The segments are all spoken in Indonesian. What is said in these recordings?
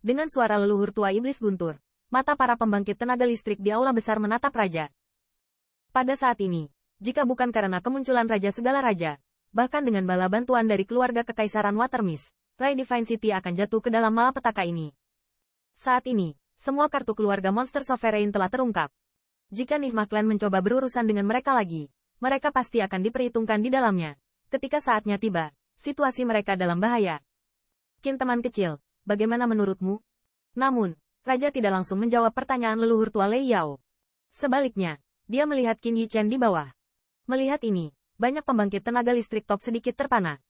Dengan suara leluhur tua iblis guntur, mata para pembangkit tenaga listrik di aula besar menatap raja. Pada saat ini, jika bukan karena kemunculan raja segala raja, bahkan dengan bala bantuan dari keluarga kekaisaran Watermist, Rai Divine City akan jatuh ke dalam malapetaka ini. Saat ini, semua kartu keluarga monster sovereign telah terungkap. Jika Nigma Clan mencoba berurusan dengan mereka lagi, mereka pasti akan diperhitungkan di dalamnya. Ketika saatnya tiba, situasi mereka dalam bahaya. Qin teman kecil, bagaimana menurutmu? Namun, raja tidak langsung menjawab pertanyaan leluhur tua Lei Yao. Sebaliknya, dia melihat Qin Yichen di bawah. Melihat ini, banyak pembangkit tenaga listrik top sedikit terpana.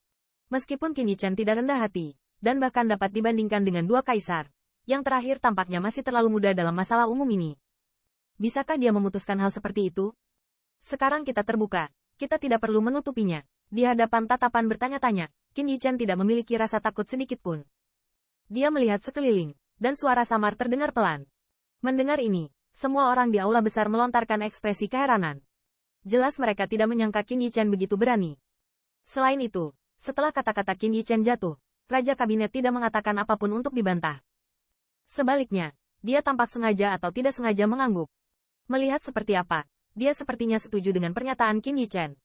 Meskipun Qin Yichen tidak rendah hati, dan bahkan dapat dibandingkan dengan dua kaisar, yang terakhir tampaknya masih terlalu muda dalam masalah umum ini. Bisakah dia memutuskan hal seperti itu? Sekarang kita terbuka, kita tidak perlu menutupinya. Di hadapan tatapan bertanya-tanya, Qin Yichen tidak memiliki rasa takut sedikit pun. Dia melihat sekeliling, dan suara samar terdengar pelan. Mendengar ini, semua orang di aula besar melontarkan ekspresi keheranan. Jelas mereka tidak menyangka Qin Yichen begitu berani. Selain itu, setelah kata-kata Qin Yichen jatuh, Raja Kabinet tidak mengatakan apapun untuk dibantah. Sebaliknya, dia tampak sengaja atau tidak sengaja mengangguk. Melihat seperti apa, dia sepertinya setuju dengan pernyataan Qin Yichen.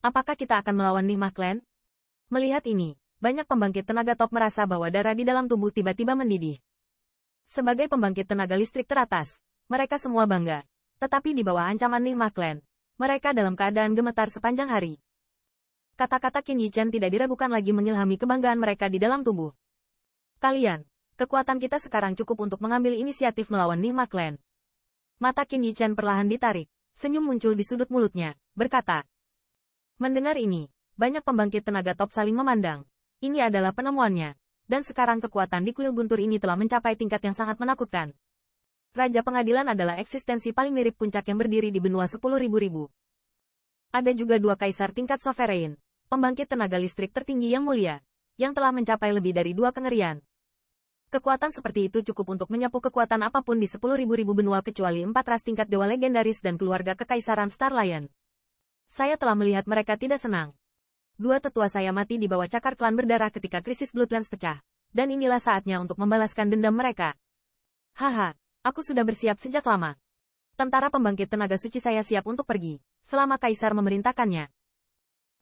Apakah kita akan melawan Nigma Clan? Melihat ini, banyak pembangkit tenaga top merasa bahwa darah di dalam tubuh tiba-tiba mendidih. Sebagai pembangkit tenaga listrik teratas, mereka semua bangga. Tetapi di bawah ancaman Nigma Clan, mereka dalam keadaan gemetar sepanjang hari. Kata-kata Qin Yichen tidak diragukan lagi mengilhami kebanggaan mereka di dalam tubuh. Kalian, kekuatan kita sekarang cukup untuk mengambil inisiatif melawan Nigma Clan. Mata Qin Yichen perlahan ditarik, senyum muncul di sudut mulutnya, berkata. Mendengar ini, banyak pembangkit tenaga top saling memandang. Ini adalah penemuannya. Dan sekarang kekuatan di kuil guntur ini telah mencapai tingkat yang sangat menakutkan. Raja Pengadilan adalah eksistensi paling mirip puncak yang berdiri di benua 10.000. Ada juga dua kaisar tingkat sovereign, pembangkit tenaga listrik tertinggi yang mulia, yang telah mencapai lebih dari dua kengerian. Kekuatan seperti itu cukup untuk menyapu kekuatan apapun di 10.000 benua kecuali 4 ras tingkat dewa legendaris dan keluarga kekaisaran Star Lion. Saya telah melihat mereka tidak senang. Dua tetua saya mati di bawah cakar klan berdarah ketika krisis Bloodlands pecah. Dan inilah saatnya untuk membalaskan dendam mereka. Haha, aku sudah bersiap sejak lama. Tentara pembangkit tenaga suci saya siap untuk pergi, selama kaisar memerintahkannya.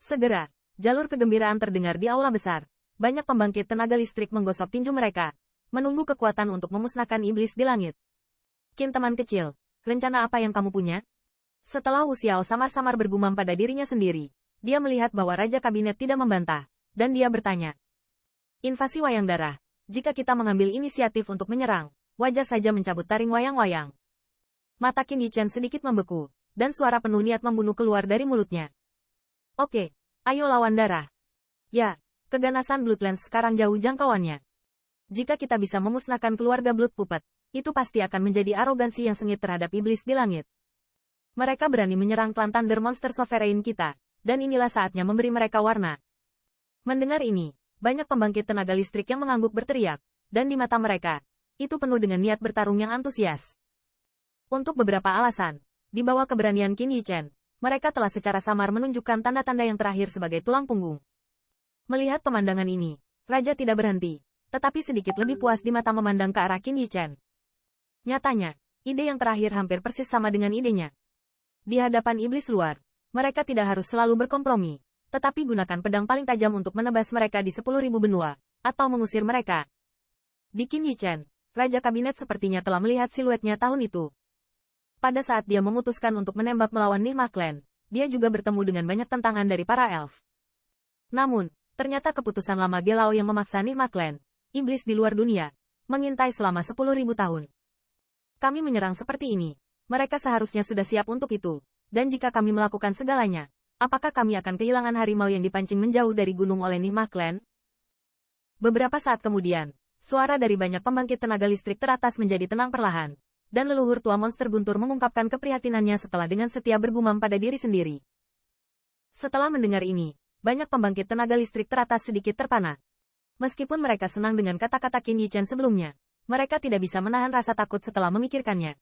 Segera, jalur kegembiraan terdengar di aula besar. Banyak pembangkit tenaga listrik menggosok tinju mereka, menunggu kekuatan untuk memusnahkan iblis di langit. Qin teman kecil, rencana apa yang kamu punya? Setelah Wu Xiao samar-samar bergumam pada dirinya sendiri, dia melihat bahwa Raja Kabinet tidak membantah, dan dia bertanya. Invasi wayang darah, jika kita mengambil inisiatif untuk menyerang, wajar saja mencabut taring wayang-wayang. Mata Qin Yichen sedikit membeku, dan suara penuh niat membunuh keluar dari mulutnya. Oke, ayo lawan darah. Ya, keganasan Bloodlands sekarang jauh jangkauannya. Jika kita bisa memusnahkan keluarga Blood Puppet, itu pasti akan menjadi arogansi yang sengit terhadap iblis di langit. Mereka berani menyerang klan Thunder Monster Sovereign kita, dan inilah saatnya memberi mereka warna. Mendengar ini, banyak pembangkit tenaga listrik yang mengangguk berteriak, dan di mata mereka, itu penuh dengan niat bertarung yang antusias. Untuk beberapa alasan, di bawah keberanian Qin Yichen, mereka telah secara samar menunjukkan tanda-tanda yang terakhir sebagai tulang punggung. Melihat pemandangan ini, Raja tidak berhenti, tetapi sedikit lebih puas di mata memandang ke arah Qin Yichen. Nyatanya, ide yang terakhir hampir persis sama dengan idenya. Di hadapan iblis luar, mereka tidak harus selalu berkompromi, tetapi gunakan pedang paling tajam untuk menebas mereka di 10.000 benua, atau mengusir mereka. Di Qin Yichen, Raja Kabinet sepertinya telah melihat siluetnya tahun itu. Pada saat dia memutuskan untuk menembak melawan Nigma Clan, dia juga bertemu dengan banyak tentangan dari para elf. Namun, ternyata keputusan lama Gelao yang memaksa Nigma Clan, iblis di luar dunia, mengintai selama 10.000 tahun. Kami menyerang seperti ini. Mereka seharusnya sudah siap untuk itu. Dan jika kami melakukan segalanya, apakah kami akan kehilangan harimau yang dipancing menjauh dari gunung oleh Nigma Clan? Beberapa saat kemudian, suara dari banyak pembangkit tenaga listrik teratas menjadi tenang perlahan. Dan leluhur tua monster guntur mengungkapkan keprihatinannya setelah dengan setia bergumam pada diri sendiri. Setelah mendengar ini, banyak pembangkit tenaga listrik teratas sedikit terpana. Meskipun mereka senang dengan kata-kata Qin Yichen sebelumnya, mereka tidak bisa menahan rasa takut setelah memikirkannya.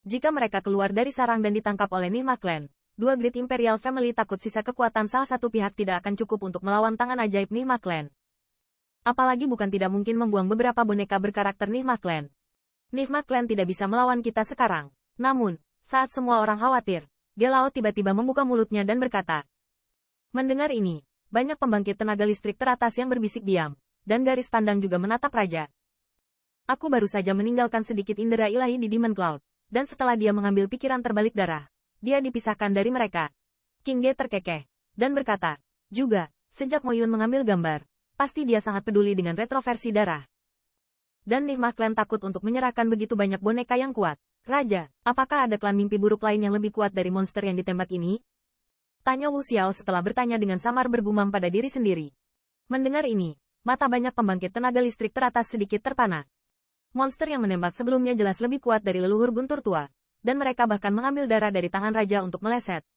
Jika mereka keluar dari sarang dan ditangkap oleh Nigma Clan, dua Great Imperial Family takut sisa kekuatan salah satu pihak tidak akan cukup untuk melawan tangan ajaib Nigma Clan. Apalagi bukan tidak mungkin membuang beberapa boneka berkarakter Nihma Clan. Nihma Clan tidak bisa melawan kita sekarang. Namun, saat semua orang khawatir, Gelao tiba-tiba membuka mulutnya dan berkata. Mendengar ini, banyak pembangkit tenaga listrik teratas yang berbisik diam, dan garis pandang juga menatap raja. Aku baru saja meninggalkan sedikit indera ilahi di Demon Cloud, dan setelah dia mengambil pikiran terbalik darah, dia dipisahkan dari mereka. King Ge terkekeh, dan berkata, juga, sejak Mo Yun mengambil gambar, pasti dia sangat peduli dengan retroversi darah. Dan Nihma Clan takut untuk menyerahkan begitu banyak boneka yang kuat. Raja, apakah ada klan mimpi buruk lain yang lebih kuat dari monster yang ditembak ini? Tanya Wu Xiao setelah bertanya dengan samar bergumam pada diri sendiri. Mendengar ini, mata banyak pembangkit tenaga listrik teratas sedikit terpana. Monster yang menembak sebelumnya jelas lebih kuat dari leluhur guntur tua, dan mereka bahkan mengambil darah dari tangan raja untuk meleset.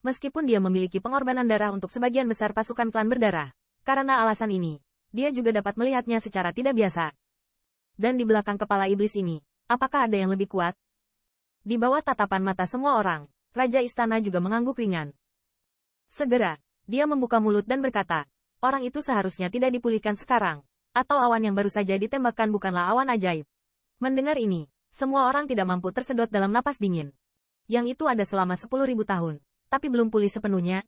Meskipun dia memiliki pengorbanan darah untuk sebagian besar pasukan klan berdarah, karena alasan ini, dia juga dapat melihatnya secara tidak biasa. Dan di belakang kepala iblis ini, apakah ada yang lebih kuat? Di bawah tatapan mata semua orang, Raja Istana juga mengangguk ringan. Segera, dia membuka mulut dan berkata, orang itu seharusnya tidak dipulihkan sekarang, atau awan yang baru saja ditembakkan bukanlah awan ajaib. Mendengar ini, semua orang tidak mampu tersedot dalam napas dingin. Yang itu ada selama 10.000 tahun, tapi belum pulih sepenuhnya.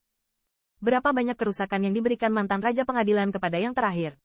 Berapa banyak kerusakan yang diberikan mantan Raja Pengadilan kepada yang terakhir,